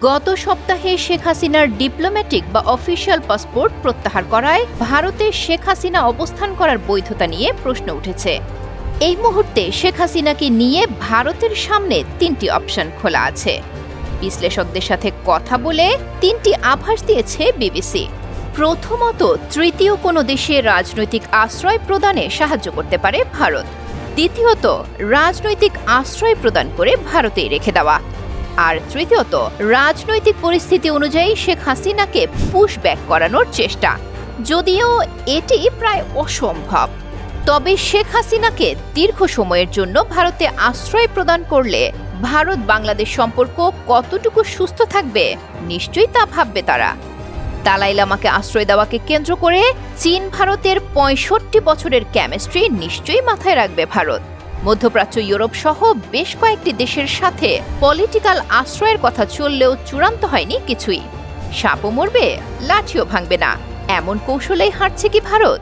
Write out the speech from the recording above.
গত সপ্তাহে শেখ হাসিনার ডিপ্লোম্যাটিক বা অফিসিয়াল পাসপোর্ট প্রত্যাহার করায় ভারতে শেখ হাসিনা অবস্থান করার বৈধতা নিয়ে প্রশ্ন উঠেছে। এই মুহূর্তে শেখ হাসিনাকে নিয়ে ভারতের সামনে তিনটি অপশন খোলা আছে। বিশ্লেষকদের সাথে কথা বলে তিনটি আভাস দিয়েছে বিবিসি। প্রথমত, তৃতীয় কোনো দেশে রাজনৈতিক আশ্রয় প্রদানে সাহায্য করতে পারে ভারত। দ্বিতীয়ত, রাজনৈতিক আশ্রয় প্রদান করে ভারতেই রেখে দেওয়া। আর তৃতীয়ত, রাজনৈতিক পরিস্থিতি অনুযায়ী শেখ হাসিনাকে পুশব্যাক করানোর চেষ্টা, যদিও এটি প্রায় অসম্ভব। তবে শেখ হাসিনাকে দীর্ঘ সময়ের জন্য ভারতে আশ্রয় প্রদান করলে ভারত বাংলাদেশ সম্পর্ক কতটুকু সুস্থ থাকবে, নিশ্চয়ই তা ভাববে তারা। দালাই লামাকে আশ্রয় দেওয়াকে কেন্দ্র করে চীন ভারতের ৬৫ বছরের কেমিস্ট্রি নিশ্চয়ই মাথায় রাখবে ভারত। মধ্যপ্রাচ্য, ইউরোপ সহ বেশ কয়েকটি দেশের সাথে পলিটিক্যাল আশ্রয়ের কথা চললেও চূড়ান্ত হয়নি কিছুই। সাপও মরবে, লাঠিও ভাঙবে না, এমন কৌশলেই হাঁটছে কি ভারত?